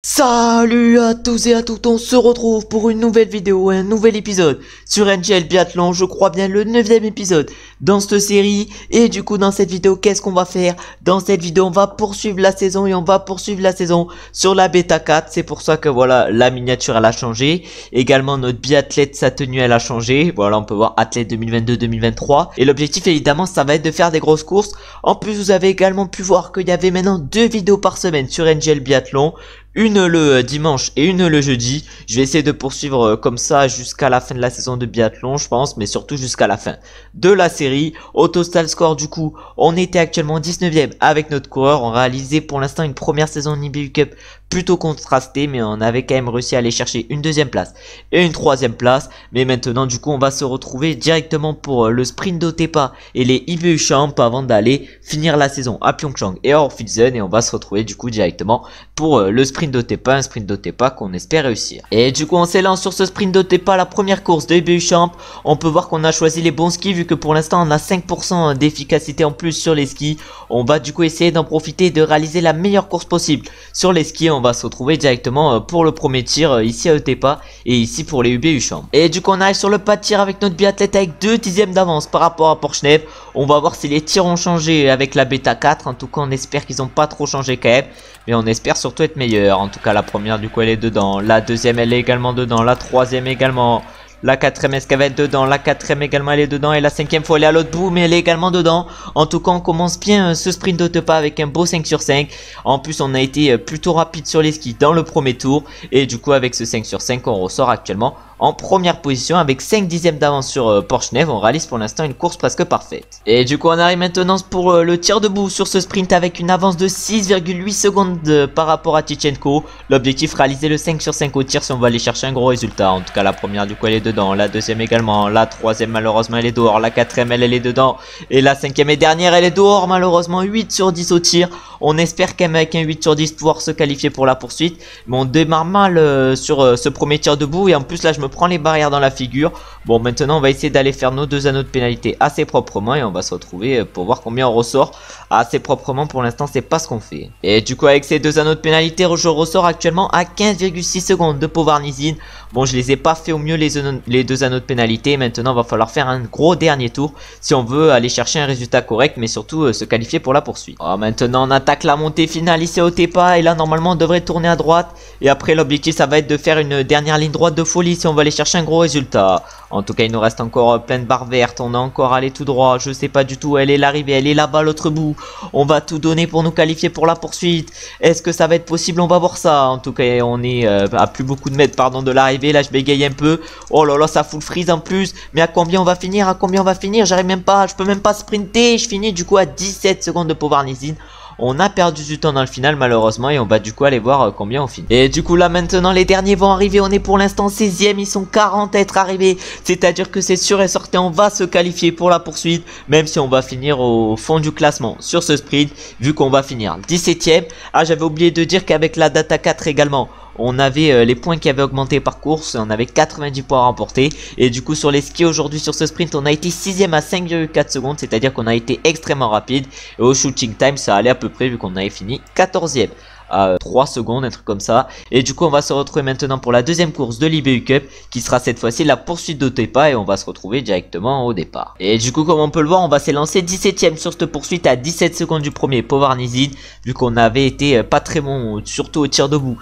Salut à tous et à toutes, on se retrouve pour une nouvelle vidéo, un nouvel épisode sur NGL Biathlon, je crois bien le 9e épisode dans cette série. Et du coup dans cette vidéo, qu'est-ce qu'on va faire? Dans cette vidéo on va poursuivre la saison et on va poursuivre la saison sur la bêta 4. C'est pour ça que voilà, la miniature elle a changé. Également notre biathlète, sa tenue elle a changé. Voilà, on peut voir athlète 2022-2023. Et l'objectif évidemment ça va être de faire des grosses courses. En plus vous avez également pu voir qu'il y avait maintenant 2 vidéos par semaine sur NGL Biathlon. Une le dimanche et une le jeudi. Je vais essayer de poursuivre comme ça jusqu'à la fin de la saison de biathlon, je pense, mais surtout jusqu'à la fin de la série. Au total score, du coup, on était actuellement 19e avec notre coureur. On réalisait pour l'instant une première saison de IBU Cup plutôt contrastée, mais on avait quand même réussi à aller chercher une deuxième place et une troisième place. Mais maintenant, du coup, on va se retrouver directement pour le sprint d'Otepa et les IBU Champ avant d'aller finir la saison à Pyeongchang et à Orphitzen. Et on va se retrouver du coup directement pour le sprint d'Otepa, un sprint d'Otepa qu'on espère réussir. Et du coup on s'élance sur ce sprint d'Otepa, la première course de IBU Champ. On peut voir qu'on a choisi les bons skis vu que pour l'instant on a 5% d'efficacité en plus sur les skis. On va du coup essayer d'en profiter et de réaliser la meilleure course possible sur les skis. On va se retrouver directement pour le premier tir ici à Otepa et ici pour les IBU Champ. Et du coup on arrive sur le pas de tir avec notre biathlète avec 2 dixièmes d'avance par rapport à Porchnev. On va voir si les tirs ont changé avec la bêta 4. En tout cas on espère qu'ils n'ont pas trop changé quand même, mais on espère surtout être meilleur. En tout cas la première du coup elle est dedans, la deuxième elle est également dedans, la troisième également, la quatrième est-ce qu'elle va être dedans, la quatrième également elle est dedans, et la cinquième faut aller à l'autre bout mais elle est également dedans. En tout cas on commence bien ce sprint d'Otepa avec un beau 5 sur 5. En plus on a été plutôt rapide sur les skis dans le premier tour, et du coup avec ce 5 sur 5 on ressort actuellement en première position avec 5 dixièmes d'avance sur Porchnev. On réalise pour l'instant une course presque parfaite. Et du coup on arrive maintenant pour le tir debout sur ce sprint avec une avance de 6,8 secondes par rapport à Tichenko. L'objectif réaliser le 5 sur 5 au tir si on va aller chercher un gros résultat. En tout cas la première du coup elle est dedans, la deuxième également, la troisième malheureusement elle est dehors, la quatrième elle est dedans, et la cinquième et dernière elle est dehors malheureusement. 8 sur 10 au tir. On espère quand même avec un 8 sur 10 pouvoir se qualifier pour la poursuite, mais on démarre mal sur ce premier tir debout, et en plus là je me prends les barrières dans la figure. Bon maintenant on va essayer d'aller faire nos 2 anneaux de pénalité assez proprement, et on va se retrouver pour voir combien on ressort assez proprement. Pour l'instant c'est pas ce qu'on fait. Et du coup avec ces 2 anneaux de pénalité je ressors actuellement à 15,6 secondes de Povarnizine. Bon je les ai pas fait au mieux les 2 anneaux de pénalité. Maintenant va falloir faire un gros dernier tour si on veut aller chercher un résultat correct, mais surtout se qualifier pour la poursuite. Maintenant on attaque la montée finale ici à Otepa, et là normalement on devrait tourner à droite, et après l'objectif ça va être de faire une dernière ligne droite de folie si on va aller chercher un gros résultat. En tout cas il nous reste encore plein de barres vertes, on a encore allé tout droit, je sais pas du tout, elle est l'arrivée, elle est là-bas à l'autre bout. On va tout donner pour nous qualifier pour la poursuite. Est-ce que ça va être possible? On va voir ça. En tout cas on est à plus beaucoup de mètres pardon de l'arrivée. Là je bégaye un peu. Oh là là ça fout le freeze en plus. Mais à combien on va finir? À combien on va finir? J'arrive même pas, je peux même pas sprinter. Je finis du coup à 17 secondes de Povarnizine. On a perdu du temps dans le final malheureusement, et on va du coup aller voir combien on finit. Et du coup là maintenant les derniers vont arriver. On est pour l'instant 16e, ils sont 40 à être arrivés. C'est à dire que c'est sûr et certain on va se qualifier pour la poursuite, même si on va finir au fond du classement sur ce sprint, vu qu'on va finir 17e. Ah j'avais oublié de dire qu'avec la data 4 également on avait les points qui avaient augmenté par course, on avait 90 points à remporter. Et du coup sur les skis aujourd'hui sur ce sprint on a été 6ème à 5,4 secondes, c'est à dire qu'on a été extrêmement rapide. Et au shooting time ça allait à peu près vu qu'on avait fini 14ème à 3 secondes, un truc comme ça. Et du coup on va se retrouver maintenant pour la deuxième course de l'IBU Cup, qui sera cette fois-ci la poursuite d'Otepa, et on va se retrouver directement au départ. Et du coup comme on peut le voir on va s'élancer 17ème sur cette poursuite à 17 secondes du premier Povarnizine, vu qu'on avait été pas très bon surtout au tir debout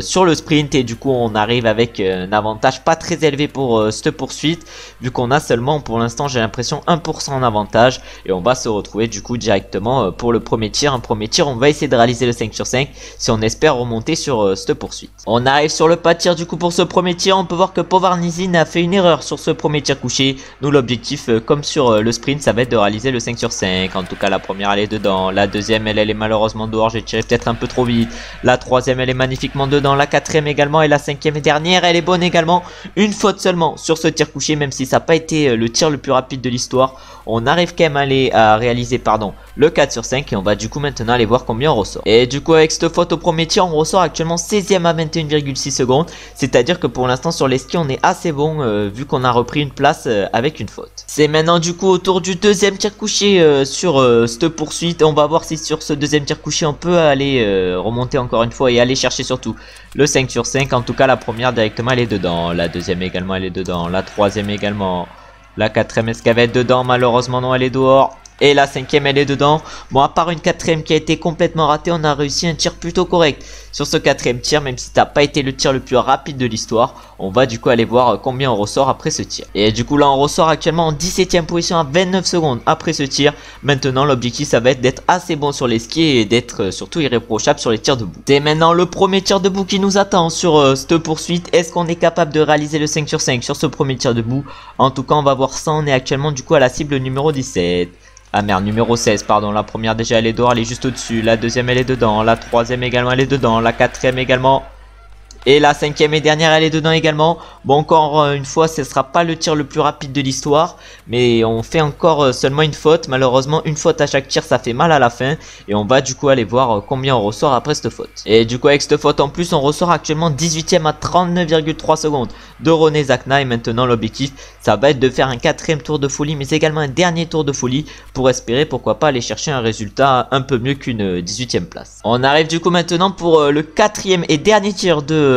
sur le sprint. Et du coup on arrive avec un avantage pas très élevé pour cette poursuite, vu qu'on a seulement pour l'instant j'ai l'impression 1% en avantage. Et on va se retrouver du coup directement pour le premier tir. Un premier tir on va essayer de réaliser le 5 sur 5 si on espère remonter sur cette poursuite. On arrive sur le pas de tir du coup pour ce premier tir. On peut voir que Povarnizine a fait une erreur sur ce premier tir couché. Nous l'objectif comme sur le sprint ça va être de réaliser le 5 sur 5. En tout cas la première elle est dedans, la deuxième elle est malheureusement dehors, j'ai tiré peut-être un peu trop vite, la troisième elle est magnifiquement dedans, la quatrième également, et la cinquième et dernière elle est bonne également. Une faute seulement sur ce tir couché, même si ça n'a pas été le tir le plus rapide de l'histoire. On arrive quand même à réaliser le 4 sur 5, et on va du coup maintenant aller voir combien on ressort. Et du coup avec cette faute au premier tir on ressort actuellement 16ème à 21,6 secondes, c'est à dire que pour l'instant sur les skis on est assez bon vu qu'on a repris une place avec une faute. C'est maintenant du coup au tour du deuxième tir couché sur cette poursuite. On va voir si sur ce deuxième tir couché on peut aller remonter encore une fois et aller chercher surtout le 5 sur 5. En tout cas la première directement elle est dedans, la deuxième également elle est dedans, la troisième également, la quatrième est-ce qu'elle va être dedans? Malheureusement non, elle est dehors. Et la cinquième elle est dedans. Bon, à part une quatrième qui a été complètement ratée, on a réussi un tir plutôt correct sur ce quatrième tir, même si ça n'a pas été le tir le plus rapide de l'histoire. On va du coup aller voir combien on ressort après ce tir. Et du coup là on ressort actuellement en 17ème position à 29 secondes après ce tir. Maintenant l'objectif ça va être d'être assez bon sur les skis et d'être surtout irréprochable sur les tirs debout. C'est maintenant le premier tir debout qui nous attend sur cette poursuite. Est-ce qu'on est capable de réaliser le 5 sur 5 sur ce premier tir debout? En tout cas on va voir ça, on est actuellement du coup à la cible numéro 17. Ah merde, numéro 16, pardon, la première déjà elle est dehors, elle est juste au-dessus, la deuxième elle est dedans, la troisième également elle est dedans, la quatrième également. Et la cinquième et dernière elle est dedans également. Bon, encore une fois ce sera pas le tir le plus rapide de l'histoire, mais on fait encore seulement une faute. Malheureusement une faute à chaque tir ça fait mal à la fin. Et on va du coup aller voir combien on ressort après cette faute. Et du coup avec cette faute en plus on ressort actuellement 18ème à 39,3 secondes de René Zakna. Et maintenant l'objectif ça va être de faire un quatrième tour de folie, mais également un dernier tour de folie pour espérer pourquoi pas aller chercher un résultat un peu mieux qu'une 18ème place. On arrive du coup maintenant pour le quatrième et dernier tir de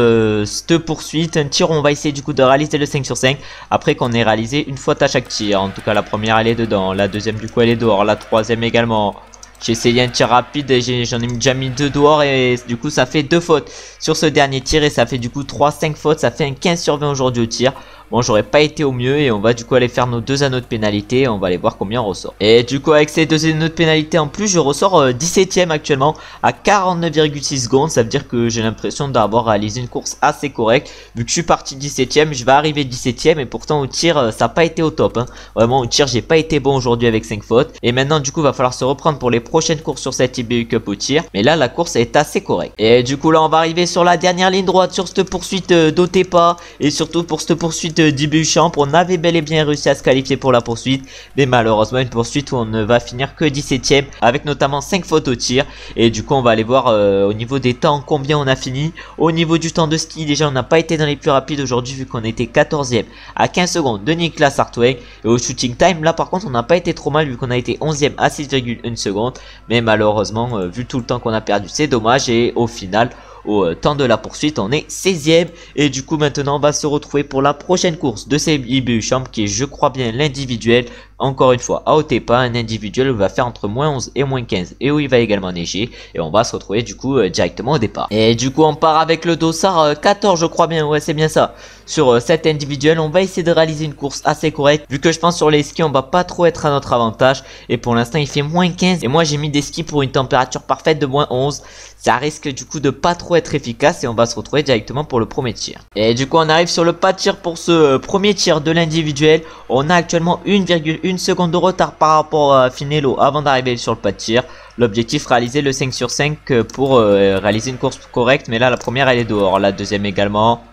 cette poursuite, un tir où on va essayer du coup de réaliser le 5 sur 5 après qu'on ait réalisé une faute à chaque tir. En tout cas la première elle est dedans, la deuxième du coup elle est dehors, la troisième également. J'ai essayé un tir rapide et j'en ai déjà mis 2 dehors et du coup ça fait 2 fautes sur ce dernier tir et ça fait du coup 3-5 fautes, ça fait un 15 sur 20 aujourd'hui au tir. Bon, j'aurais pas été au mieux et on va du coup aller faire nos 2 anneaux de pénalité et on va aller voir combien on ressort. Et du coup avec ces 2 anneaux de pénalité en plus je ressors 17ème actuellement à 49,6 secondes. Ça veut dire que j'ai l'impression d'avoir réalisé une course assez correcte. Vu que je suis parti 17ème, je vais arriver 17ème et pourtant au tir ça n'a pas été au top hein. Vraiment au tir j'ai pas été bon aujourd'hui avec 5 fautes. Et maintenant du coup va falloir se reprendre pour les prochaines courses sur cette IBU Cup au tir. Mais là la course est assez correcte. Et du coup là on va arriver sur la dernière ligne droite sur cette poursuite d'Otepa. Et surtout pour cette poursuite d'IBU Champ, on avait bel et bien réussi à se qualifier pour la poursuite, mais malheureusement une poursuite où on ne va finir que 17ème avec notamment 5 fautes au tir. Et du coup on va aller voir au niveau des temps combien on a fini. Au niveau du temps de ski déjà on n'a pas été dans les plus rapides aujourd'hui vu qu'on était 14ème à 15 secondes de Niklas Hartweg. Et au shooting time là par contre on n'a pas été trop mal vu qu'on a été 11ème à 6,1 secondes, mais malheureusement vu tout le temps qu'on a perdu c'est dommage. Et au final au temps de la poursuite on est 16ème. Et du coup maintenant on va se retrouver pour la prochaine course de ces IBU Champ qui est je crois bien l'individuel. Encore une fois à Otepa, un individuel où il va faire entre moins 11 et moins 15 et où il va également neiger. Et on va se retrouver du coup directement au départ. Et du coup on part avec le dossard 14 je crois bien, ouais c'est bien ça. Sur cet individuel on va essayer de réaliser une course assez correcte vu que je pense sur les skis on va pas trop être à notre avantage. Et pour l'instant il fait moins 15 et moi j'ai mis des skis pour une température parfaite de moins 11. Ça risque du coup de pas trop être efficace et on va se retrouver directement pour le premier tir. Et du coup on arrive sur le pas de tir pour ce premier tir de l'individuel. On a actuellement 1,1 seconde de retard par rapport à Finello avant d'arriver sur le pas de tir. L'objectif réaliser le 5 sur 5 pour réaliser une course correcte, mais là la première elle est dehors, la deuxième également.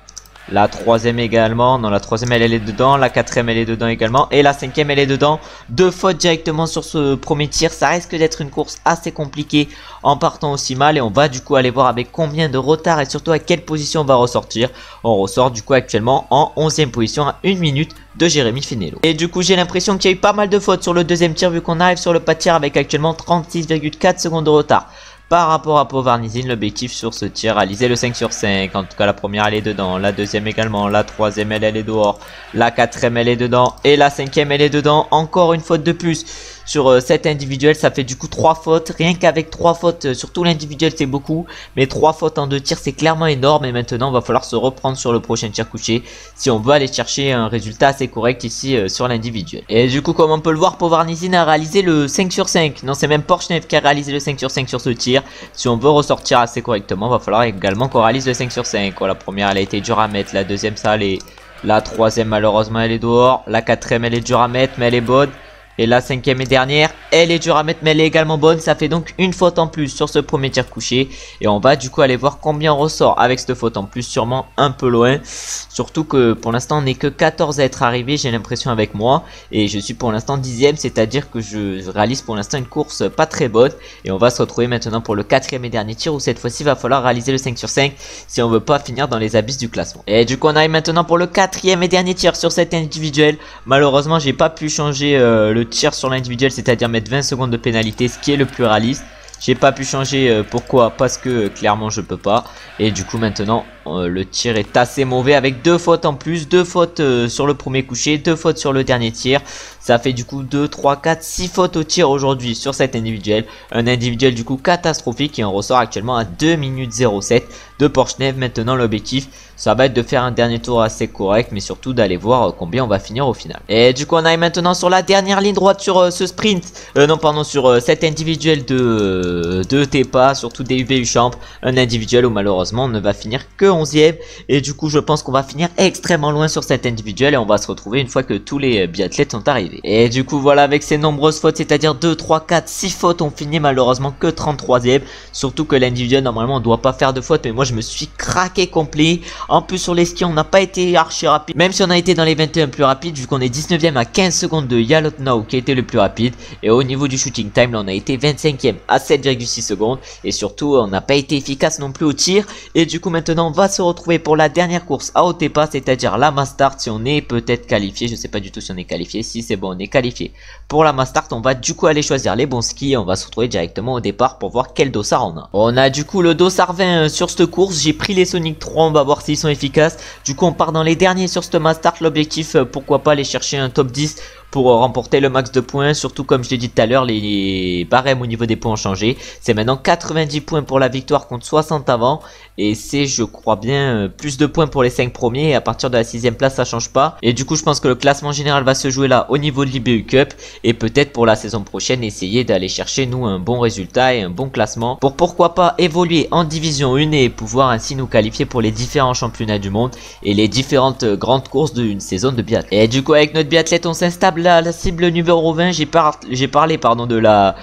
La troisième également, non la troisième elle est dedans, la quatrième elle est dedans également et la cinquième elle est dedans. 2 fautes directement sur ce premier tir, ça risque d'être une course assez compliquée en partant aussi mal. Et on va du coup aller voir avec combien de retard et surtout à quelle position on va ressortir. On ressort du coup actuellement en 11ème position à 1 minute de Jérémy Finello. Et du coup j'ai l'impression qu'il y a eu pas mal de fautes sur le deuxième tir vu qu'on arrive sur le pas de tir avec actuellement 36,4 secondes de retard par rapport à Povarnizin. L'objectif sur ce tir, réaliser le 5 sur 5. En tout cas la première elle est dedans, la deuxième également, la troisième elle est dehors, la quatrième elle est dedans et la cinquième elle est dedans. Encore une faute de plus sur cet individuel, ça fait du coup 3 fautes. Rien qu'avec 3 fautes sur tout l'individuel c'est beaucoup, mais 3 fautes en 2 tirs c'est clairement énorme. Et maintenant il va falloir se reprendre sur le prochain tir couché si on veut aller chercher un résultat assez correct ici sur l'individuel. Et du coup comme on peut le voir, Povarnizin a réalisé le 5 sur 5. Non c'est même Porchnev qui a réalisé le 5 sur 5 sur ce tir. Si on veut ressortir assez correctement, va falloir également qu'on réalise le 5 sur 5. La première elle a été dure à mettre, la deuxième ça allait, la troisième malheureusement elle est dehors, la quatrième elle est dure à mettre mais elle est bonne. Et la cinquième et dernière, elle est dure à mettre mais elle est également bonne. Ça fait donc une faute en plus sur ce premier tir couché. Et on va du coup aller voir combien on ressort avec cette faute en plus, sûrement un peu loin. Surtout que pour l'instant on n'est que 14 à être arrivé, j'ai l'impression avec moi. Et je suis pour l'instant 10ème, c'est à dire que je réalise pour l'instant une course pas très bonne. Et on va se retrouver maintenant pour le quatrième et dernier tir où cette fois-ci va falloir réaliser le 5 sur 5 si on veut pas finir dans les abysses du classement. Et du coup on arrive maintenant pour le quatrième et dernier tir sur cet individuel. Malheureusement j'ai pas pu changer le tir sur l'individuel, c'est à dire mettre 20 secondes de pénalité, ce qui est le plus réaliste. J'ai pas pu changer, pourquoi? Parce que clairement je peux pas. Et du coup maintenant le tir est assez mauvais avec 2 fautes en plus, 2 fautes sur le premier coucher, 2 fautes sur le dernier tir. Ça fait du coup 2, 3, 4, 6 fautes au tir aujourd'hui sur cet individuel. Un individuel du coup catastrophique qui en ressort actuellement à 2 minutes 07 de Porchnev. Maintenant l'objectif ça va être de faire un dernier tour assez correct, mais surtout d'aller voir combien on va finir au final. Et du coup on arrive maintenant sur la dernière ligne droite sur ce sprint, non pardon, sur cet individuel de Tepa, surtout des UBU Champ, un individuel où malheureusement on ne va finir que 11e. Et du coup je pense qu'on va finir extrêmement loin sur cet individuel et on va se retrouver une fois que tous les biathlètes sont arrivés. Et du coup voilà, avec ces nombreuses fautes, c'est à dire 2, 3, 4, 6 fautes, on finit malheureusement que 33e. Surtout que l'individuel normalement on doit pas faire de fautes, mais moi je me suis craqué complet. En plus sur les skis on n'a pas été archi rapide, même si on a été dans les 21 plus rapides, vu qu'on est 19e à 15 secondes de Yalotnau qui a été le plus rapide. Et au niveau du shooting time là on a été 25e à 7,6 secondes. Et surtout on n'a pas été efficace non plus au tir. Et du coup maintenant on va se retrouver pour la dernière course à Otepa, c'est-à-dire la Mastart. Si on est peut-être qualifié, je sais pas du tout si on est qualifié. Si c'est bon, on est qualifié pour la Mastart. On va du coup aller choisir les bons skis et on va se retrouver directement au départ pour voir quel dossard on a. On a du coup le dossard 20 sur cette course. J'ai pris les Sonic 3, on va voir s'ils sont efficaces. Du coup on part dans les derniers sur cette Mastart. L'objectif pourquoi pas aller chercher un top 10 pour remporter le max de points. Surtout comme je l'ai dit tout à l'heure, les barèmes au niveau des points ont changé. C'est maintenant 90 points pour la victoire contre 60 avant. Et c'est je crois bien plus de points pour les 5 premiers. Et à partir de la 6ème place ça change pas. Et du coup je pense que le classement général va se jouer là au niveau de l'IBU Cup. Et peut-être pour la saison prochaine essayer d'aller chercher nous un bon résultat et un bon classement. Pour pourquoi pas évoluer en division 1 et pouvoir ainsi nous qualifier pour les différents championnats du monde. Et les différentes grandes courses d'une saison de biathlète. Et du coup avec notre biathlète on s'installe la cible numéro 20. J'ai parlé pardon de la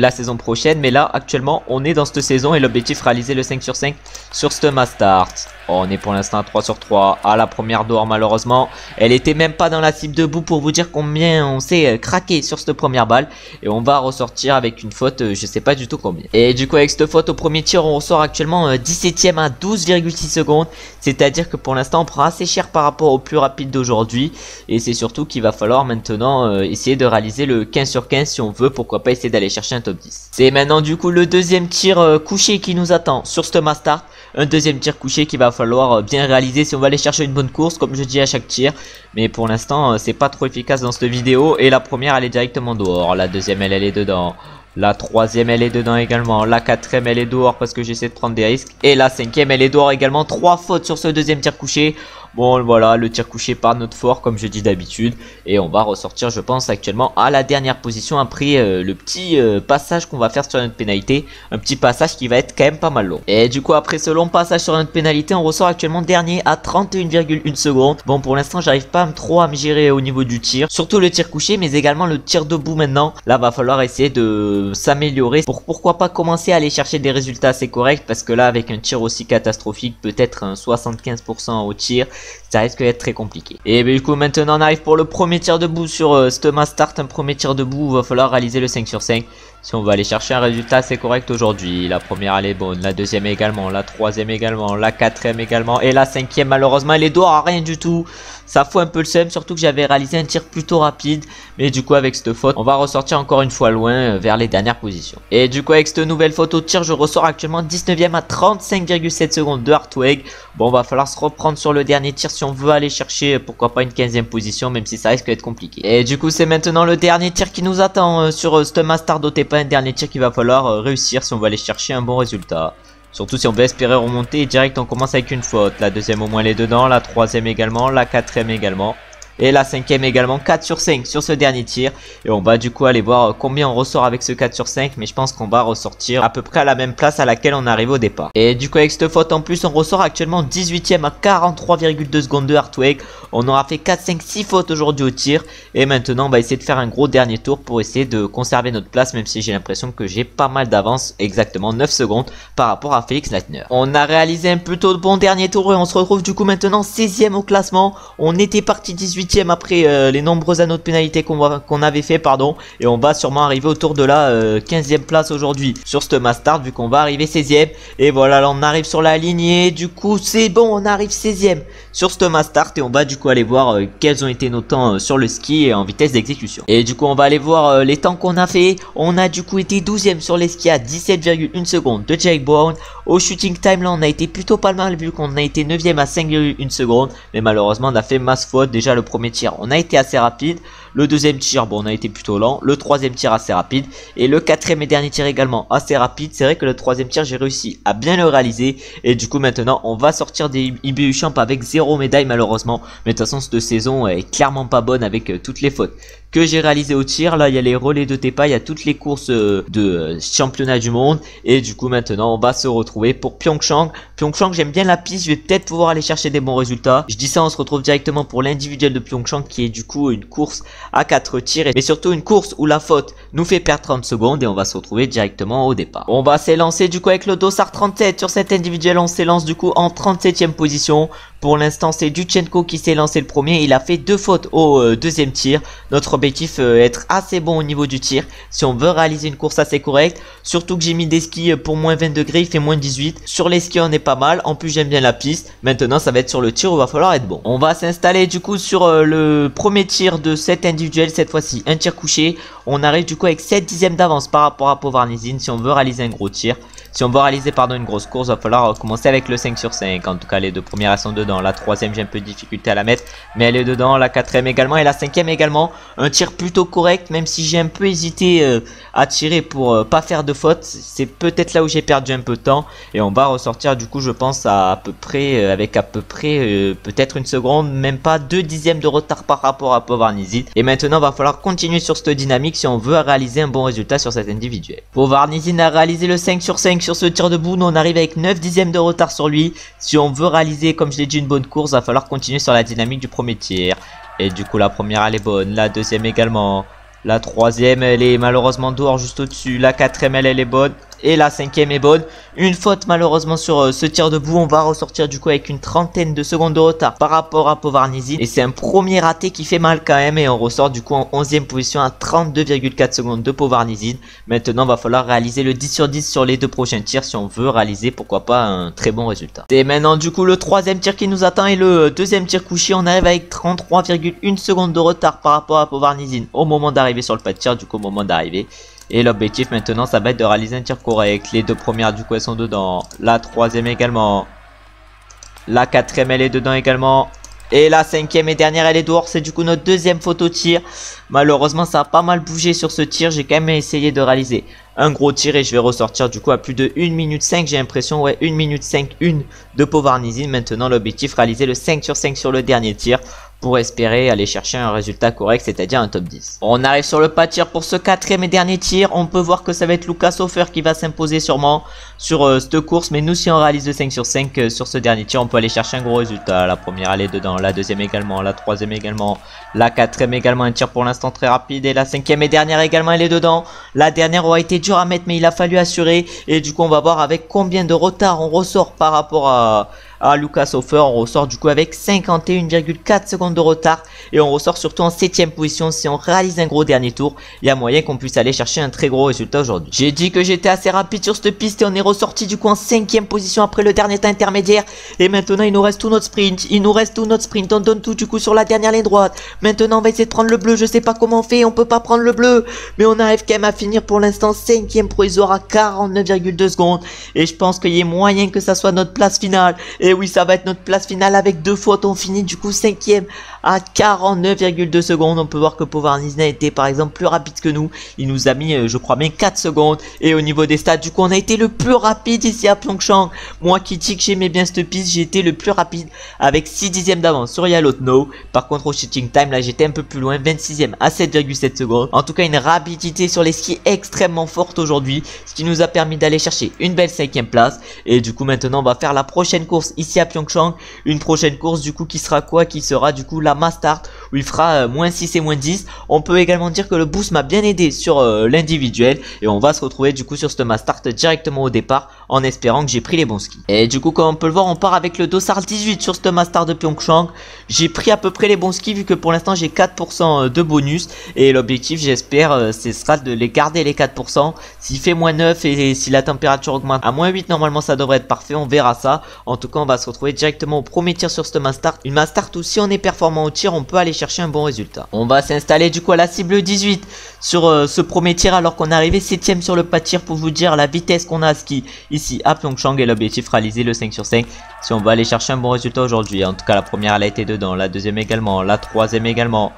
saison prochaine, mais là actuellement on est dans cette saison et l'objectif réaliser le 5 sur 5 sur cette Mastart. On est pour l'instant à 3 sur 3 à la première dehors malheureusement. Elle était même pas dans la cible debout pour vous dire combien on s'est craqué sur cette première balle. Et on va ressortir avec une faute, je sais pas du tout combien. Et du coup avec cette faute au premier tir on ressort actuellement 17ème à 12,6 secondes. C'est à dire que pour l'instant on prend assez cher par rapport au plus rapide d'aujourd'hui. Et c'est surtout qu'il va falloir maintenant essayer de réaliser le 15 sur 15 si on veut, pourquoi pas essayer d'aller chercher un top 10. C'est maintenant du coup le deuxième tir couché qui nous attend sur cette Mastart. Un deuxième tir couché qu'il va falloir bien réaliser si on va aller chercher une bonne course comme je dis à chaque tir. Mais pour l'instant c'est pas trop efficace dans cette vidéo. Et la première elle est directement dehors, la deuxième elle est dedans. La troisième elle est dedans également. La quatrième elle est dehors parce que j'essaie de prendre des risques. Et la cinquième elle est dehors également. 3 fautes sur ce deuxième tir couché. Bon voilà, le tir couché par notre fort comme je dis d'habitude. Et on va ressortir je pense actuellement à la dernière position après le petit passage qu'on va faire sur notre pénalité. Un petit passage qui va être quand même pas mal long. Et du coup après ce long passage sur notre pénalité on ressort actuellement dernier à 31,1 secondes. Bon pour l'instant j'arrive pas trop à me gérer au niveau du tir. Surtout le tir couché mais également le tir debout maintenant. Là va falloir essayer de s'améliorer pour pourquoi pas commencer à aller chercher des résultats assez corrects. Parce que là avec un tir aussi catastrophique, peut-être un 75% au tir, ça risque d'être très compliqué. Et du coup maintenant on arrive pour le premier tir debout sur cette Mastart. Un premier tir debout, il va falloir réaliser le 5 sur 5 si on va aller chercher un résultat assez correct aujourd'hui. La première elle est bonne, la deuxième également, la troisième également, la quatrième également. Et la cinquième malheureusement elle est dehors à rien du tout. Ça fout un peu le seum, surtout que j'avais réalisé un tir plutôt rapide. Mais du coup avec cette faute on va ressortir encore une fois loin vers les dernières positions. Et du coup avec cette nouvelle faute au tir je ressors actuellement 19ème à 35,7 secondes de Hartweg. Bon va falloir se reprendre sur le dernier tir si on veut aller chercher pourquoi pas une 15ème position, même si ça risque d'être compliqué. Et du coup c'est maintenant le dernier tir qui nous attend sur cette Mastart d'Otepa. Un dernier tir qu'il va falloir réussir si on va aller chercher un bon résultat. Surtout si on veut espérer remonter. Et direct on commence avec une faute. La deuxième au moins elle est dedans, la troisième également, la quatrième également. Et la cinquième également, 4 sur 5 sur ce dernier tir. Et on va du coup aller voir combien on ressort avec ce 4 sur 5. Mais je pense qu'on va ressortir à peu près à la même place à laquelle on est arrivé au départ. Et du coup avec cette faute en plus on ressort actuellement 18ème à 43,2 secondes de Hartweg. On aura fait 4, 5, 6 fautes aujourd'hui au tir. Et maintenant on va essayer de faire un gros dernier tour pour essayer de conserver notre place. Même si j'ai l'impression que j'ai pas mal d'avance, exactement 9 secondes par rapport à Felix Leitner. On a réalisé un plutôt bon dernier tour et on se retrouve du coup maintenant 16ème au classement. On était parti 18ème 18ème après les nombreuses anneaux de pénalité qu'on avait fait, pardon. Et on va sûrement arriver autour de la 15ème place aujourd'hui sur ce Mastart, vu qu'on va arriver 16ème. Et voilà, là on arrive sur la lignée. Du coup c'est bon, on arrive 16ème sur ce Mastart. Et on va du coup aller voir quels ont été nos temps sur le ski et en vitesse d'exécution. Et du coup on va aller voir les temps qu'on a fait. On a du coup été 12ème sur les skis à 17,1 secondes de Jake Brown. Au shooting time là on a été plutôt pas mal, vu qu'on a été 9ème à 5,1 secondes. Mais malheureusement on a fait masse faute. Déjà le premier tir on a été assez rapide. Le deuxième tir bon on a été plutôt lent. Le troisième tir assez rapide. Et le quatrième et dernier tir également assez rapide. C'est vrai que le troisième tir j'ai réussi à bien le réaliser. Et du coup maintenant on va sortir des IBU Champ avec 0 médaille malheureusement. Mais de toute façon cette saison est clairement pas bonne avec toutes les fautes que j'ai réalisées au tir. Là il y a les relais de Tepa, il y a toutes les courses de championnat du monde. Et du coup maintenant on va se retrouver pour Pyeongchang. Pyeongchang j'aime bien la piste, je vais peut-être pouvoir aller chercher des bons résultats. Je dis ça, on se retrouve directement pour l'individuel de Pyeongchang qui est du coup une course à 4 tirs. Mais surtout une course où la faute nous fait perdre 30 secondes et on va se retrouver directement au départ. On va s'élancer du coup avec le Dossard 37 sur cet individuel. On s'élance du coup en 37ème position. Pour l'instant c'est Duchenko qui s'est lancé le premier. Il a fait 2 fautes au deuxième tir. Notre objectif est être assez bon au niveau du tir si on veut réaliser une course assez correcte. Surtout que j'ai mis des skis pour moins 20 degrés, il fait moins 18. Sur les skis on est pas mal, en plus j'aime bien la piste. Maintenant ça va être sur le tir où il va falloir être bon. On va s'installer du coup sur le premier tir de cet individuel, cette fois-ci un tir couché. On arrive du coup avec 7 dixièmes d'avance par rapport à Povarnizin si on veut réaliser un gros tir. Si on veut réaliser une grosse course, il va falloir commencer avec le 5 sur 5. En tout cas les deux premières elles sont dedans. La troisième j'ai un peu de difficulté à la mettre, mais elle est dedans. La quatrième également et la cinquième également. Un tir plutôt correct, même si j'ai un peu hésité à tirer pour pas faire de faute. C'est peut-être là où j'ai perdu un peu de temps. Et on va ressortir du coup je pense à peu près avec peut-être une seconde, même pas 2 dixièmes de retard par rapport à Povarnizin. Et maintenant il va falloir continuer sur cette dynamique si on veut réaliser un bon résultat sur cet individuel. Povarnizin a réalisé le 5 sur 5 sur ce tir debout. Nous on arrive avec 9 dixièmes de retard sur lui. Si on veut réaliser comme je l'ai dit une bonne course, il va falloir continuer sur la dynamique du premier tir. Et du coup la première elle est bonne, la deuxième également. La troisième elle est malheureusement dehors juste au-dessus. La quatrième elle est bonne. Et la cinquième est bonne. Une faute malheureusement sur ce tir debout. On va ressortir du coup avec une trentaine de secondes de retard par rapport à Povarnizin. Et c'est un premier raté qui fait mal quand même. Et on ressort du coup en 11ème position à 32,4 secondes de Povarnizin. Maintenant va falloir réaliser le 10 sur 10 sur les deux prochains tirs si on veut réaliser pourquoi pas un très bon résultat. C'est maintenant du coup le troisième tir qui nous attend et le deuxième tir couché. On arrive avec 33,1 secondes de retard par rapport à Povarnizin au moment d'arriver sur le pas de tir, du coup au moment d'arriver. Et l'objectif maintenant ça va être de réaliser un tir correct. Les deux premières du coup elles sont dedans. La troisième également. La quatrième elle est dedans également. Et la cinquième et dernière elle est dehors. C'est du coup notre deuxième faute au tir. Malheureusement ça a pas mal bougé sur ce tir. J'ai quand même essayé de réaliser un gros tir et je vais ressortir du coup à plus de 1 minute 5. J'ai l'impression, ouais, 1 minute 5 de Povarnizin. Maintenant l'objectif réaliser le 5 sur 5 sur le dernier tir pour espérer aller chercher un résultat correct, c'est-à-dire un top 10. On arrive sur le pas de tir pour ce quatrième et dernier tir. On peut voir que ça va être Lucas Hofer qui va s'imposer sûrement sur cette course. Mais nous si on réalise le 5 sur 5 sur ce dernier tir, on peut aller chercher un gros résultat. La première elle est dedans, la deuxième également, la troisième également, la quatrième également, un tir pour l'instant très rapide. Et la cinquième et dernière également elle est dedans. La dernière aura été dure à mettre mais il a fallu assurer. Et du coup on va voir avec combien de retard on ressort par rapport à Lucas Hofer. On ressort du coup avec 51,4 secondes de retard et on ressort surtout en 7ème position. Si on réalise un gros dernier tour, il y a moyen qu'on puisse aller chercher un très gros résultat aujourd'hui. J'ai dit que j'étais assez rapide sur cette piste et on est ressorti du coup en 5ème position après le dernier temps intermédiaire. Et maintenant il nous reste tout notre sprint. On donne tout du coup sur la dernière ligne droite. Maintenant on va essayer de prendre le bleu. Je sais pas comment on fait, on peut pas prendre le bleu, mais on arrive quand même à finir pour l'instant 5ème provisoire à 49,2 secondes. Et je pense qu'il y a moyen que ça soit notre place finale. Et oui, ça va être notre place finale avec 2 fautes. On finit du coup 5ème à 49,2 secondes. On peut voir que Povarnizin était par exemple plus rapide que nous. Il nous a mis je crois bien 4 secondes. Et au niveau des stats du coup on a été le plus rapide ici à Pyeongchang. Moi qui dis que j'aimais bien cette piste, j'ai été le plus rapide avec 6 dixièmes d'avance sur Yalotno. Par contre au shooting time là j'étais un peu plus loin, 26ème à 7,7 secondes. En tout cas une rapidité sur les skis extrêmement forte aujourd'hui, ce qui nous a permis d'aller chercher une belle 5ème place. Et du coup maintenant on va faire la prochaine course ici à Pyeongchang. Une prochaine course du coup qui sera quoi? Qui sera du coup la Mastart, où il fera moins 6 et moins 10. On peut également dire que le boost m'a bien aidé sur l'individuel. Et on va se retrouver du coup sur ce mass start directement au départ en espérant que j'ai pris les bons skis. Et du coup comme on peut le voir, on part avec le Dossard 18 sur ce mass start de Pyeongchang. J'ai pris à peu près les bons skis vu que pour l'instant j'ai 4% de bonus. Et l'objectif j'espère ce sera de les garder les 4%. S'il fait moins 9 et si la température augmente à moins 8, normalement ça devrait être parfait, on verra ça. En tout cas on va se retrouver directement au premier tir sur ce mass start. Une mass start où si on est performant au tir, on peut aller chercher un bon résultat. On va s'installer du coup à la cible 18 sur ce premier tir alors qu'on est arrivé 7ème sur le pas de tir pour vous dire la vitesse qu'on a à ski ici à Pyeongchang et l'objectif réaliser le 5 sur 5 si on va aller chercher un bon résultat aujourd'hui. En tout cas la première elle a été dedans, la deuxième également, la troisième également.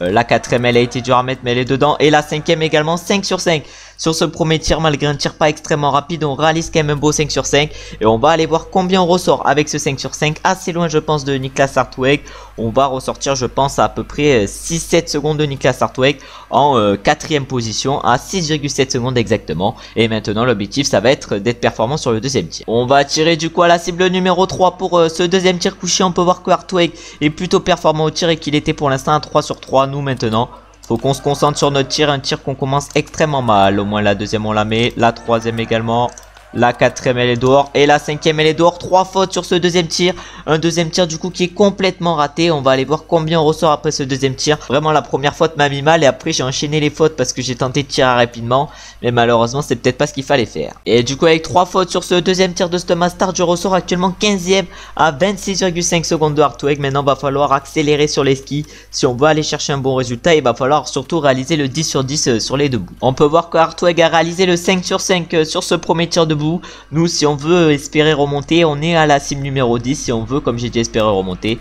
La quatrième elle a été dure à mettre mais elle est dedans. Et la cinquième également 5 sur 5 sur ce premier tir. Malgré un tir pas extrêmement rapide, on réalise quand même un beau 5 sur 5. Et on va aller voir combien on ressort avec ce 5 sur 5. Assez loin je pense de Niklas Hartweg. On va ressortir je pense à peu près 6-7 secondes de Niklas Hartweg en 4ème position à 6,7 secondes exactement. Et maintenant l'objectif ça va être d'être performant sur le deuxième tir. On va tirer du coup à la cible numéro 3 pour ce deuxième tir couché. On peut voir que Hartweg est plutôt performant au tir et qu'il était pour l'instant à 3 sur 3. Nous maintenant faut qu'on se concentre sur notre tir, un tir qu'on commence extrêmement mal. Au moins la deuxième on la met, la troisième également, la quatrième elle est dehors et la cinquième elle est dehors. 3 fautes sur ce deuxième tir, un deuxième tir du coup qui est complètement raté. On va aller voir combien on ressort après ce deuxième tir. Vraiment la première faute m'a mis mal et après j'ai enchaîné les fautes parce que j'ai tenté de tirer rapidement, mais malheureusement c'est peut-être pas ce qu'il fallait faire. Et du coup avec 3 fautes sur ce deuxième tir de ce mass start, je ressors actuellement 15ème à 26,5 secondes de Hartweg. Maintenant va falloir accélérer sur les skis si on veut aller chercher un bon résultat. Il va falloir surtout réaliser le 10 sur 10 sur les deux bouts. On peut voir que Hartweg a réalisé le 5 sur 5 sur ce premier tir debout. Nous si on veut espérer remonter, on est à la cible numéro 10. Si on veut, comme j'ai dit, espérer remonter,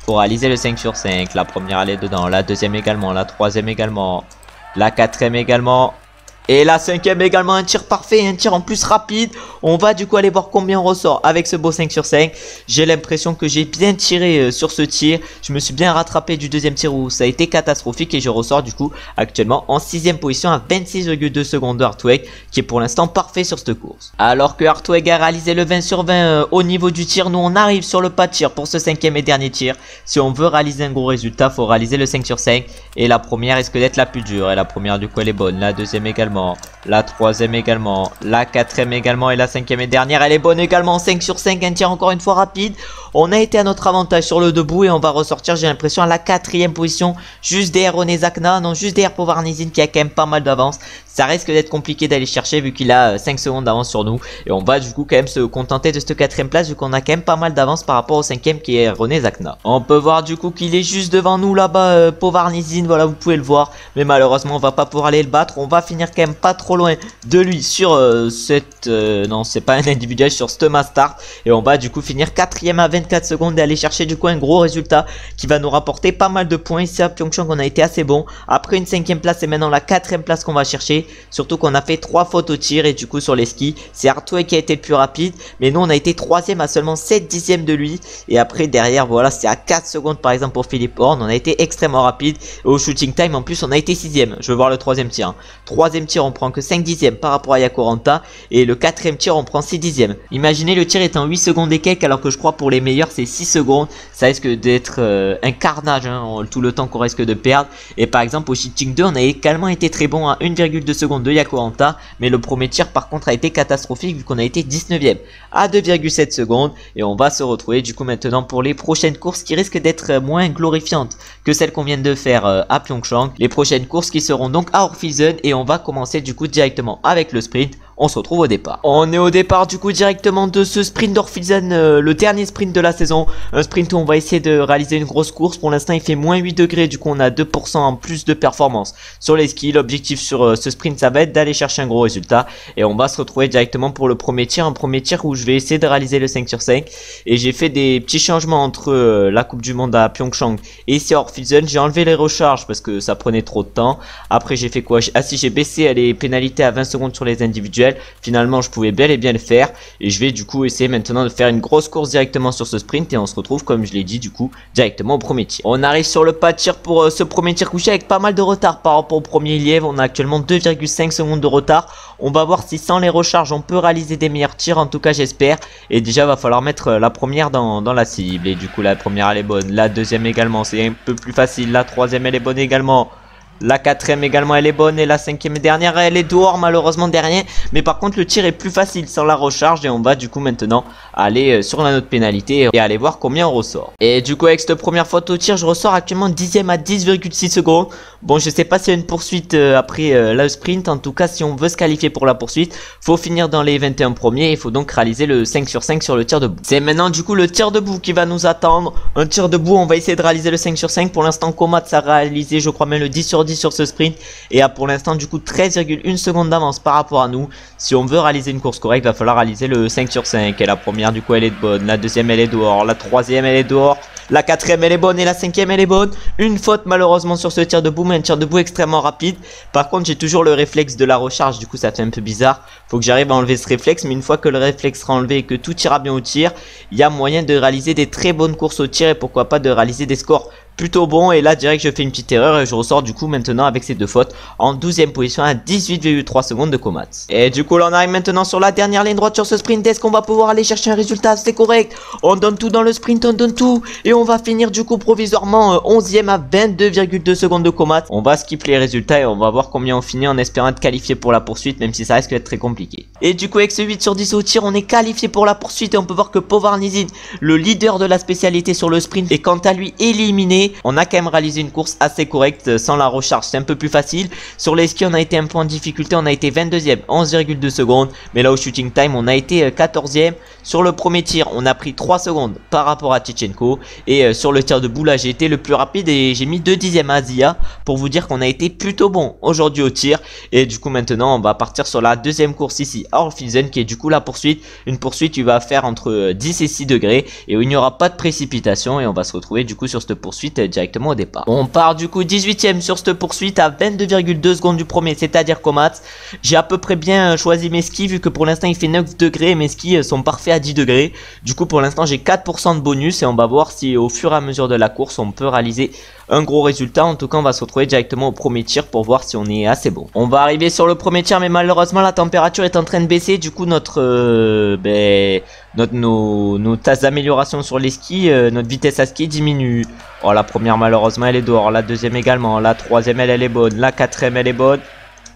pour réaliser le 5 sur 5. La première elle est dedans, la deuxième également, la troisième également, la quatrième également. Et la cinquième également, un tir parfait, un tir en plus rapide. On va du coup aller voir combien on ressort avec ce beau 5 sur 5. J'ai l'impression que j'ai bien tiré sur ce tir. Je me suis bien rattrapé du deuxième tir où ça a été catastrophique. Et je ressors du coup actuellement en 6ème position à 26,2 secondes de Hartweg, qui est pour l'instant parfait sur cette course. Alors que Hartweg a réalisé le 20 sur 20 au niveau du tir, nous on arrive sur le pas de tir pour ce 5ème et dernier tir. Si on veut réaliser un gros résultat, faut réaliser le 5 sur 5. Et la première risque d'être la plus dure. Et la première du coup elle est bonne, la deuxième également, la troisième également, la quatrième également et la cinquième et dernière elle est bonne également. 5 sur 5, un tir encore une fois rapide. On a été à notre avantage sur le debout et on va ressortir, j'ai l'impression, à la 4ème position, juste derrière René Zakna, non juste derrière Povarnizin qui a quand même pas mal d'avance. Ça risque d'être compliqué d'aller chercher vu qu'il a 5 secondes d'avance sur nous. Et on va du coup quand même se contenter de cette 4ème place vu qu'on a quand même pas mal d'avance par rapport au 5ème qui est René Zakna. On peut voir du coup qu'il est juste devant nous là-bas, Povarnizin, voilà vous pouvez le voir. Mais malheureusement on va pas pouvoir aller le battre. On va finir quand même pas trop loin de lui sur non c'est pas un individuel, sur ce mass start. Et on va du coup finir 4ème à 24 secondes et aller chercher du coup un gros résultat qui va nous rapporter pas mal de points. Ici à Pyeongchang on a été assez bon. Après une 5ème place et maintenant la 4ème place qu'on va chercher. Surtout qu'on a fait 3 fautes au tir et du coup sur les skis c'est Hartweg qui a été le plus rapide. Mais nous on a été 3ème à seulement 7 dixièmes de lui. Et après derrière voilà c'est à 4 secondes par exemple pour Philippe Horn. On a été extrêmement rapide. Et au shooting time en plus on a été 6ème. Je veux voir le 3ème tir. 3ème tir on prend que 5 dixièmes par rapport à Yakoranta. Et le 4ème tir on prend 6 dixièmes. Imaginez le tir est en 8 secondes et quelques alors que je crois pour les meilleurs c'est 6 secondes. Ça risque d'être un carnage hein, tout le temps qu'on risque de perdre. Et par exemple au shooting 2 on a également été très bon à 1,2 secondes de Yakoranta. Mais le premier tir par contre a été catastrophique vu qu'on a été 19ème à 2,7 secondes. Et on va se retrouver du coup maintenant pour les prochaines courses qui risquent d'être moins glorifiantes que celles qu'on vient de faire à Pyeongchang. Les prochaines courses qui seront donc à Orphizen. Et on va commencer du coup directement avec le sprint. On se retrouve au départ. On est au départ du coup directement de ce sprint d'Orphizen, le dernier sprint de la saison. Un sprint où on va essayer de réaliser une grosse course. Pour l'instant il fait moins 8 degrés, du coup on a 2% en plus de performance sur les skis. L'objectif sur ce sprint ça va être d'aller chercher un gros résultat. Et on va se retrouver directement pour le premier tir. Un premier tir où je vais essayer de réaliser le 5 sur 5. Et j'ai fait des petits changements entre la Coupe du Monde à Pyeongchang et ici à Orphizen. J'ai enlevé les recharges parce que ça prenait trop de temps. Après j'ai fait quoi? Ah si, j'ai baissé les pénalités à 20 secondes sur les individuels. Angel. Finalement je pouvais bel et bien le faire. Et je vais du coup essayer maintenant de faire une grosse course directement sur ce sprint. Et on se retrouve comme je l'ai dit du coup directement au premier tir. On arrive sur le pas de tir pour ce premier tir couché avec pas mal de retard par rapport au premier lièvre. On a actuellement 2,5 secondes de retard. On va voir si sans les recharges on peut réaliser des meilleurs tirs, en tout cas j'espère. Et déjà va falloir mettre la première dans la cible. Et du coup la première elle est bonne, la deuxième également c'est un peu plus facile, la troisième elle est bonne également. La quatrième également elle est bonne et la cinquième et dernière elle est dehors malheureusement derrière. Mais par contre le tir est plus facile sans la recharge et on va du coup maintenant aller sur la note pénalité et aller voir combien on ressort. Et du coup avec cette première faute au tir je ressors actuellement 10ème à 10,6 secondes. Bon je sais pas s'il y a une poursuite après le sprint. En tout cas si on veut se qualifier pour la poursuite faut finir dans les 21 premiers. Il faut donc réaliser le 5 sur 5 sur le tir debout. C'est maintenant du coup le tir debout qui va nous attendre. Un tir debout on va essayer de réaliser le 5 sur 5. Pour l'instant Komat a réalisé je crois même le 10 sur 10 sur ce sprint et a pour l'instant du coup 13,1 secondes d'avance par rapport à nous. Si on veut réaliser une course correcte va falloir réaliser le 5 sur 5 et la première du coup elle est bonne, la deuxième elle est dehors, la troisième elle est dehors, la quatrième elle est bonne et la cinquième elle est bonne. Une faute malheureusement sur ce tir debout mais un tir debout extrêmement rapide. Par contre j'ai toujours le réflexe de la recharge, du coup ça fait un peu bizarre. Faut que j'arrive à enlever ce réflexe, mais une fois que le réflexe sera enlevé et que tout ira bien au tir, il y a moyen de réaliser des très bonnes courses au tir et pourquoi pas de réaliser des scores plutôt bon. Et là direct je fais une petite erreur et je ressors du coup maintenant avec ces deux fautes en 12ème position à 18,3 secondes de Komat. Et du coup là on arrive maintenant sur la dernière ligne droite sur ce sprint. Est-ce qu'on va pouvoir aller chercher un résultat? C'est correct, on donne tout dans le sprint, on donne tout et on va finir du coup provisoirement 11ème à 22,2 secondes de Komat. On va skip les résultats et on va voir combien on finit en espérant être qualifié pour la poursuite, même si ça risque d'être très compliqué. Et du coup avec ce 8 sur 10 au tir on est qualifié pour la poursuite et on peut voir que Povarnizin, le leader de la spécialité sur le sprint, est quant à lui éliminé. On a quand même réalisé une course assez correcte sans la recharge, c'est un peu plus facile. Sur les skis on a été un peu en difficulté, on a été 22ème, 11,2 secondes. Mais là au shooting time on a été 14ème. Sur le premier tir on a pris 3 secondes par rapport à Tchitchenko. Et sur le tir debout là j'ai été le plus rapide et j'ai mis 2 dixièmes à Zia. Pour vous dire qu'on a été plutôt bon aujourd'hui au tir. Et du coup maintenant on va partir sur la deuxième course ici à Orphizen, qui est du coup la poursuite. Une poursuite qui va faire entre 10 et 6 degrés et où il n'y aura pas de précipitation. Et on va se retrouver du coup sur cette poursuite directement au départ. On part du coup 18ème sur cette poursuite à 22,2 secondes du premier, c'est-à-dire Komat. J'ai à peu près bien choisi mes skis vu que pour l'instant il fait 9 degrés et mes skis sont parfaits à 10 degrés. Du coup pour l'instant j'ai 4% de bonus et on va voir si au fur et à mesure de la course on peut réaliser un gros résultat. En tout cas on va se retrouver directement au premier tir pour voir si on est assez bon. On va arriver sur le premier tir mais malheureusement la température est en train de baisser. Du coup notre nos tasses d'amélioration sur les skis, notre vitesse à ski diminue. Oh la première malheureusement elle est dehors, la deuxième également, la troisième elle est bonne, la quatrième elle est bonne.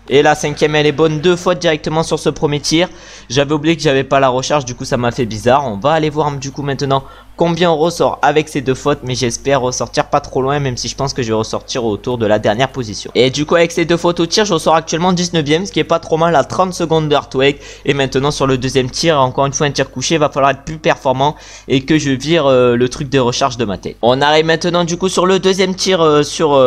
Et la cinquième elle est bonne, 2 fautes directement sur ce premier tir. J'avais oublié que j'avais pas la recharge, du coup ça m'a fait bizarre. On va aller voir du coup maintenant combien on ressort avec ces 2 fautes, mais j'espère ressortir pas trop loin, même si je pense que je vais ressortir autour de la dernière position. Et du coup avec ces 2 fautes au tir je ressors actuellement 19ème, ce qui est pas trop mal à 30 secondes de Hardwake. Et maintenant sur le deuxième tir, encore une fois un tir couché, va falloir être plus performant et que je vire le truc de recharge de ma tête. On arrive maintenant du coup sur le deuxième tir sur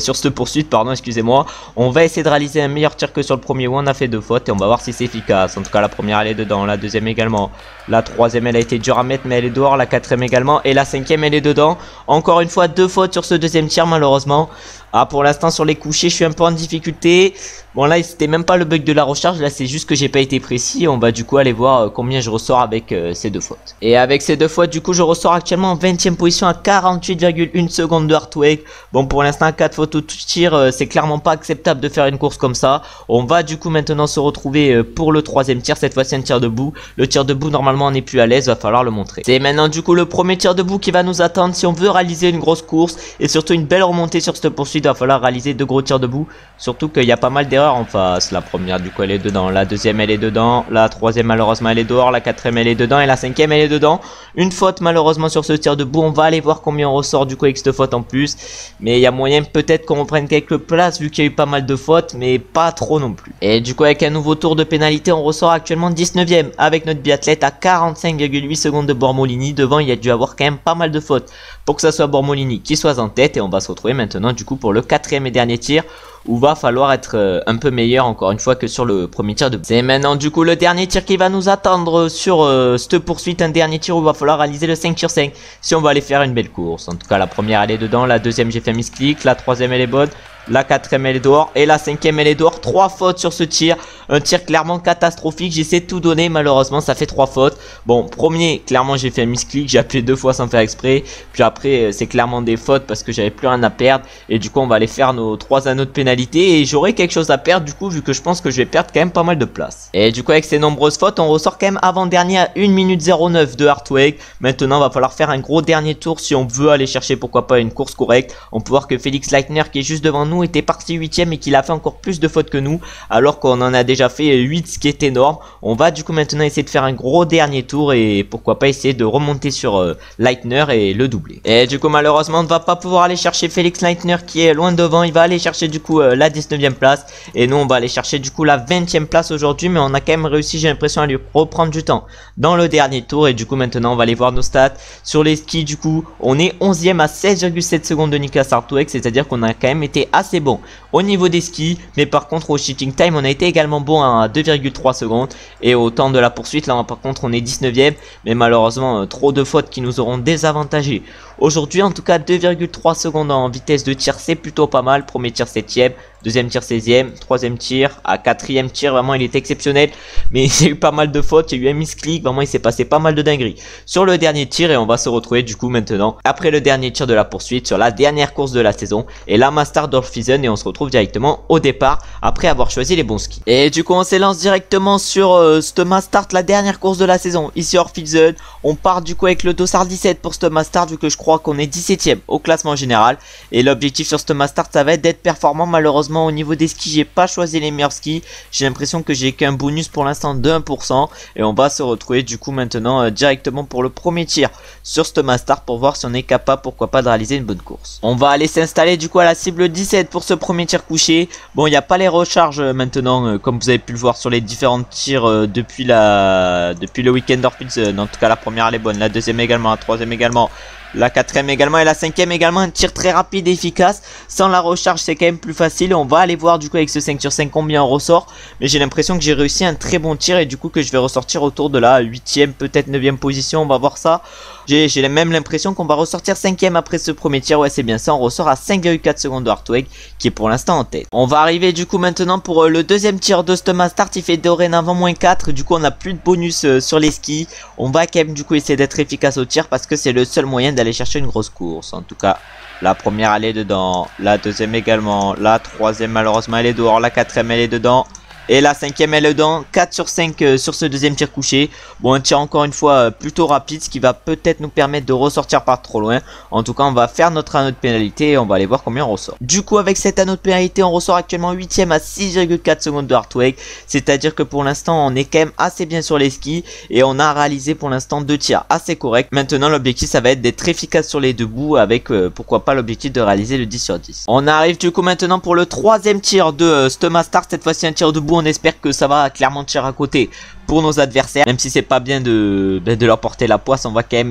cette poursuite, pardon, excusez-moi. On va essayer de réaliser un meilleur tir que sur le premier où on a fait 2 fautes et on va voir si c'est efficace. En tout cas la première elle est dedans, la deuxième également, la troisième elle a été dure à mettre mais elle est dehors, la quatrième également et la cinquième elle est dedans. Encore une fois 2 fautes sur ce deuxième tir malheureusement. Ah pour l'instant sur les couchés je suis un peu en difficulté. Bon là c'était même pas le bug de la recharge, là c'est juste que j'ai pas été précis. On va du coup aller voir combien je ressors avec ces 2 fautes. Et avec ces 2 fautes du coup je ressors actuellement en 20ème position à 48,1 secondes de Hardwake. Bon pour l'instant 4 fautes au tir, c'est clairement pas acceptable de faire une course comme ça. On va du coup maintenant se retrouver pour le troisième tir, cette fois-ci un tir debout. Le tir debout normalement on n'est plus à l'aise, va falloir le montrer. C'est maintenant du coup le premier tir debout qui va nous attendre si on veut réaliser une grosse course et surtout une belle remontée sur cette poursuite. Il va falloir réaliser 2 gros tirs debout, surtout qu'il y a pas mal d'erreurs en face. La première du coup elle est dedans, la deuxième elle est dedans, la troisième malheureusement elle est dehors, la quatrième elle est dedans et la cinquième elle est dedans. Une faute malheureusement sur ce tir debout. On va aller voir combien on ressort du coup avec cette faute en plus, mais il y a moyen peut-être qu'on reprenne quelques places vu qu'il y a eu pas mal de fautes, mais pas trop non plus. Et du coup avec un nouveau tour de pénalité on ressort actuellement 19ème avec notre biathlète à 45,8 secondes de Bormolini. Devant il y a dû avoir quand même pas mal de fautes pour que ça soit Bormolini qui soit en tête. Et on va se retrouver maintenant du coup pour le quatrième et dernier tir où va falloir être un peu meilleur encore une fois que sur le premier tir de. C'est maintenant du coup le dernier tir qui va nous attendre sur cette poursuite, un dernier tir où il va falloir réaliser le 5 sur 5 si on va aller faire une belle course. En tout cas la première elle est dedans, la deuxième j'ai fait misclick, la troisième elle est bonne, La 4ème elle est dehors et la 5ème elle est dehors. 3 fautes sur ce tir. Un tir clairement catastrophique. J'essaie de tout donner, malheureusement ça fait 3 fautes. Bon, premier clairement j'ai fait un misclick, j'ai appuyé 2 fois sans faire exprès. Puis après c'est clairement des fautes parce que j'avais plus rien à perdre. Et du coup on va aller faire nos 3 anneaux de pénalité. Et j'aurai quelque chose à perdre du coup, vu que je pense que je vais perdre quand même pas mal de place. Et du coup avec ces nombreuses fautes on ressort quand même avant-dernier à 1 minute 09 de Heartwake. Maintenant va falloir faire un gros dernier tour si on veut aller chercher pourquoi pas une course correcte. On peut voir que Felix Leitner qui est juste devant nous était parti 8ème et qu'il a fait encore plus de fautes que nous, alors qu'on en a déjà fait 8, ce qui est énorme. On va du coup maintenant essayer de faire un gros dernier tour et pourquoi pas essayer de remonter sur Leitner et le doubler. Et du coup malheureusement on ne va pas pouvoir aller chercher Felix Leitner qui est loin devant. Il va aller chercher du coup la 19ème place et nous on va aller chercher du coup la 20ème place aujourd'hui, mais on a quand même réussi, j'ai l'impression, à lui reprendre du temps dans le dernier tour. Et du coup maintenant on va aller voir nos stats sur les skis. Du coup on est 11ème à 16,7 secondes de Niklas Heartwake, c'est à dire qu'on a quand même été assez bon au niveau des skis, mais par contre au cheating time on a été également bon à 2,3 secondes. Et au temps de la poursuite là par contre on est 19ème, mais malheureusement trop de fautes qui nous auront désavantagé aujourd'hui. En tout cas 2,3 secondes en vitesse de tir, c'est plutôt pas mal. Premier tir 7ème, deuxième tir 16ème, troisième tir, à 4ème tir vraiment il est exceptionnel, mais il y a eu pas mal de fautes, il y a eu un misclick, vraiment il s'est passé pas mal de dingueries sur le dernier tir. Et on va se retrouver du coup maintenant après le dernier tir de la poursuite sur la dernière course de la saison et la Master Dorfwiesen, et on se retrouve directement au départ après avoir choisi les bons skis. Et du coup on s'élance directement sur Stoma Start, la dernière course de la saison ici Orfwiesen. On part du coup avec le dossard 17 pour Stoma Start, vu que je crois qu'on est 17ème au classement général. Et l'objectif sur Stoma Start ça va être d'être performant. Malheureusement au niveau des skis j'ai pas choisi les meilleurs skis, j'ai l'impression que j'ai qu'un bonus pour l'instant de 1%. Et on va se retrouver du coup maintenant directement pour le premier tir sur Stoma Start pour voir si on est capable pourquoi pas de réaliser une bonne course. On va aller s'installer du coup à la cible 17 pour ce premier tir couché. Bon il n'y a pas les recharges maintenant comme vous avez pu le voir sur les différents tirs depuis le week-end d'Orfwiesen. En tout cas la première elle est bonne, la deuxième également, la troisième également, la 4ème également et la 5ème également. Un tir très rapide et efficace. Sans la recharge c'est quand même plus facile. On va aller voir du coup avec ce 5 sur 5 combien on ressort. Mais j'ai l'impression que j'ai réussi un très bon tir et du coup que je vais ressortir autour de la 8ème peut-être 9ème position. On va voir ça. J'ai même l'impression qu'on va ressortir 5ème après ce premier tir. Ouais c'est bien ça, on ressort à 5,4 secondes de Heartwake qui est pour l'instant en tête. On va arriver du coup maintenant pour le deuxième tir de Stoma Start. Il fait dorénavant -4. Du coup on n'a plus de bonus sur les skis. On va quand même du coup essayer d'être efficace au tir parce que c'est le seul moyen d'aller chercher une grosse course. En tout cas la première elle est dedans, la deuxième également, la troisième malheureusement elle est dehors, la 4ème elle est dedans. Et la 5ème elle est dedans, 4 sur 5 sur ce deuxième tir couché. Bon un tir encore une fois plutôt rapide, ce qui va peut-être nous permettre de ressortir par trop loin. En tout cas on va faire notre anneau de pénalité et on va aller voir combien on ressort. Du coup avec cet anneau de pénalité on ressort actuellement 8ème à 6,4 secondes de Heartwake. C'est à dire que pour l'instant on est quand même assez bien sur les skis. Et on a réalisé pour l'instant 2 tirs assez corrects. Maintenant l'objectif ça va être d'être efficace sur les deux bouts avec pourquoi pas l'objectif de réaliser le 10 sur 10. On arrive du coup maintenant pour le troisième tir de Stoma Start. Cette fois-ci un tir debout. On espère que ça va clairement tirer à côté pour nos adversaires. Même si c'est pas bien de leur porter la poisse, on va quand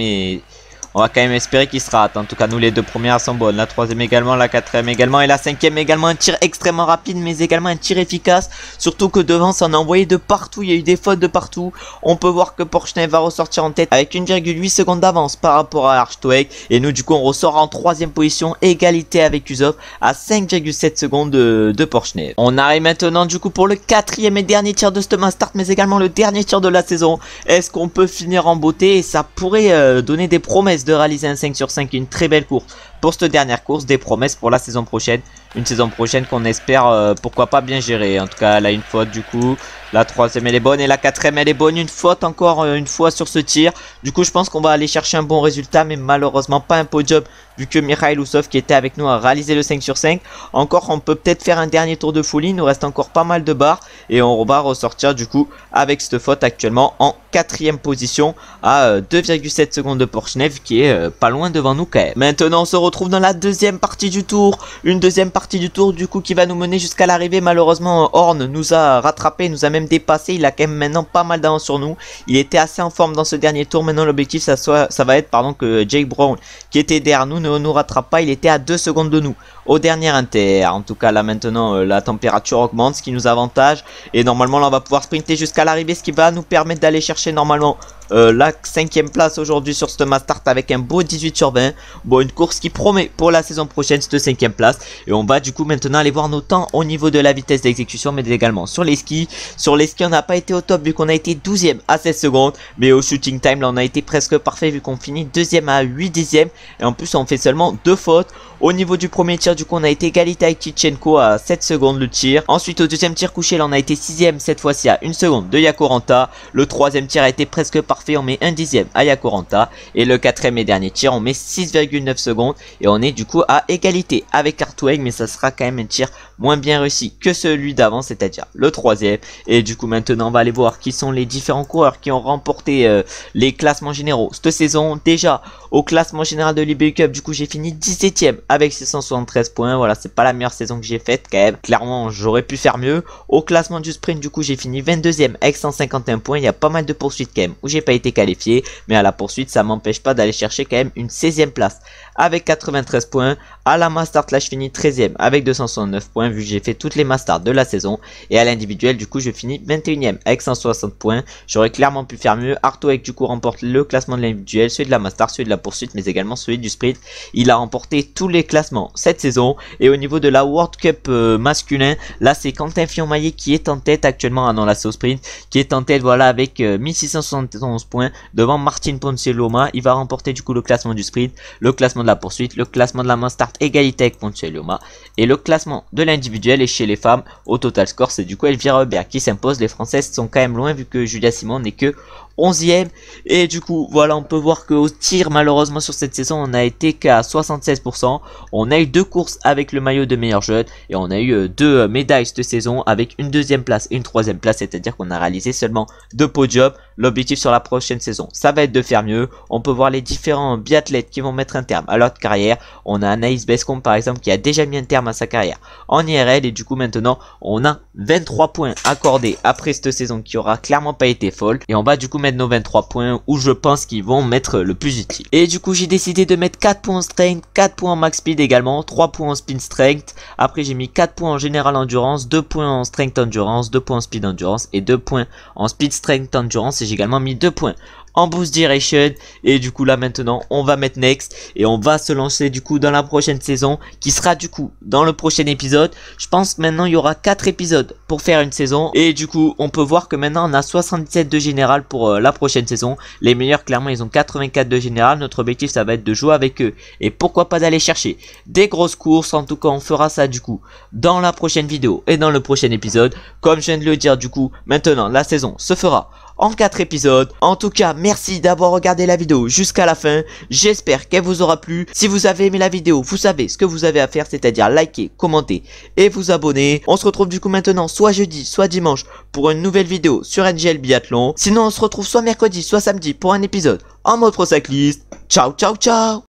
même espérer qu'il se rate. En tout cas nous les deux premières sont bonnes. La troisième également, la 4ème également et la 5ème également. Un tir extrêmement rapide mais également un tir efficace. Surtout que devant ça on a envoyé de partout. Il y a eu des fautes de partout. On peut voir que Porschnev va ressortir en tête avec 1,8 secondes d'avance par rapport à Heartwake. Et nous du coup on ressort en 3ème position. Égalité avec Usov à 5,7 secondes de Porschnev. On arrive maintenant du coup pour le 4ème et dernier tir de Stoma Start, mais également le dernier tir de la saison. Est-ce qu'on peut finir en beauté? Et ça pourrait donner des promesses de réaliser un 5 sur 5 et une très belle course pour cette dernière course, des promesses pour la saison prochaine. Une saison prochaine qu'on espère pourquoi pas bien gérer. En tout cas elle a une faute du coup. La troisième elle est bonne et la 4ème elle est bonne. Une faute encore une fois sur ce tir. Du coup je pense qu'on va aller chercher un bon résultat, mais malheureusement pas un podium vu que Mikhail Usov qui était avec nous a réalisé le 5 sur 5. Encore on peut peut-être faire un dernier tour de folie. Il nous reste encore pas mal de barres et on va ressortir du coup avec cette faute actuellement en 4ème position à 2,7 secondes de Porschnev qui est pas loin devant nous quand même. Maintenant on se retrouve dans la deuxième partie du tour. Une deuxième partie du tour du coup qui va nous mener jusqu'à l'arrivée. Malheureusement Horn nous a rattrapé, nous a même dépassé. Il a quand même maintenant pas mal d'avance sur nous. Il était assez en forme dans ce dernier tour. Maintenant l'objectif ça va être que Jake Brown qui était derrière nous ne nous rattrape pas. Il était à 2 secondes de nous au dernier inter. En tout cas là maintenant la température augmente, ce qui nous avantage. Et normalement là on va pouvoir sprinter jusqu'à l'arrivée, ce qui va nous permettre d'aller chercher normalement la 5ème place aujourd'hui sur ce Mastart avec un beau 18 sur 20. Bon, une course qui promet pour la saison prochaine cette 5ème place. Et on va du coup maintenant aller voir nos temps au niveau de la vitesse d'exécution, mais également sur les skis. Sur les skis, on n'a pas été au top vu qu'on a été 12ème à 16 secondes. Mais au shooting time, là, on a été presque parfait vu qu'on finit 2ème à 8 dixièmes. Et en plus, on fait seulement 2 fautes. Au niveau du premier tir, du coup, on a été égalité avec Tichenko à 7 secondes le tir. Ensuite, au deuxième tir couché, là, on a été 6ème cette fois-ci à 1 seconde de Yakoranta. Le troisième tir a été presque parfait, on met 1 dixième à Yakoranta. Et le quatrième et dernier tir, on met 6,9 secondes. Et on est du coup à égalité avec Artweg, mais ça sera quand même un tir moins bien réussi que celui d'avant, c'est-à-dire le troisième. Et du coup, maintenant, on va aller voir qui sont les différents coureurs qui ont remporté les classements généraux cette saison. Déjà, au classement général de l'eBay Cup, du coup, j'ai fini 17ème avec 673 points. Voilà, c'est pas la meilleure saison que j'ai faite quand même. Clairement, j'aurais pu faire mieux. Au classement du sprint, du coup, j'ai fini 22ème avec 151 points. Il y a pas mal de poursuites quand même où j'ai pas été qualifié. Mais à la poursuite, ça m'empêche pas d'aller chercher quand même une 16ème place avec 93 points. À la Mastart, là, je finis 13ème avec 269 points vu que j'ai fait toutes les Mastart de la saison. Et à l'individuel, du coup, je finis 21ème avec 160 points. J'aurais clairement pu faire mieux. Artweg, du coup, remporte le classement de l'individuel, celui de la Mastart, celui de la poursuite, mais également celui du sprint. Il a remporté tous les classements cette saison. Et au niveau de la World Cup masculin, là, c'est Quentin Fillon-Maillet qui est en tête actuellement dans la sauce sprint, qui est en tête, voilà, avec 1671 points devant Martin Ponce-Loma. Il va remporter du coup le classement du sprint, le classement de la poursuite, le classement de la Mastart égalité avec Ponce-Loma et le classement de l'individuel. Et chez les femmes, au total score, c'est du coup Elvira Hubert qui s'impose. Les Françaises sont quand même loin vu que Julia Simon n'est que 11ème. Et du coup, voilà, on peut voir qu'au tir, malheureusement, sur cette saison, on a été qu'à 76%. On a eu 2 courses avec le maillot de meilleur jeune. Et on a eu 2 médailles cette saison avec une 2ème place et une 3ème place. C'est-à-dire qu'on a réalisé seulement 2 podiums. L'objectif sur la prochaine saison, ça va être de faire mieux. On peut voir les différents biathlètes qui vont mettre un terme à leur carrière. On a Anaïs Bescombe, par exemple, qui a déjà mis un terme à sa carrière en IRL. Et du coup, maintenant, on a 23 points accordés après cette saison qui aura clairement pas été folle. Et on va du coup mettre nos 23 points où je pense qu'ils vont mettre le plus utile. Et du coup, j'ai décidé de mettre 4 points en strength, 4 points en max speed également, 3 points en spin strength. Après, j'ai mis 4 points en général endurance, 2 points en strength endurance, 2 points en speed endurance et 2 points en speed strength endurance. Et j'ai également mis 2 points en boost duration. Et du coup là maintenant on va mettre next et on va se lancer du coup dans la prochaine saison qui sera du coup dans le prochain épisode. Je pense que maintenant il y aura 4 épisodes pour faire une saison. Et du coup on peut voir que maintenant on a 77 de général pour la prochaine saison. Les meilleurs clairement ils ont 84 de général. Notre objectif ça va être de jouer avec eux et pourquoi pas d'aller chercher des grosses courses. En tout cas on fera ça du coup dans la prochaine vidéo et dans le prochain épisode. Comme je viens de le dire, du coup maintenant la saison se fera en 4 épisodes. En tout cas, merci d'avoir regardé la vidéo jusqu'à la fin. J'espère qu'elle vous aura plu. Si vous avez aimé la vidéo, vous savez ce que vous avez à faire, c'est-à-dire liker, commenter et vous abonner. On se retrouve du coup maintenant soit jeudi, soit dimanche pour une nouvelle vidéo sur NGL Biathlon. Sinon, on se retrouve soit mercredi, soit samedi pour un épisode en mode pro cycliste. Ciao, ciao, ciao!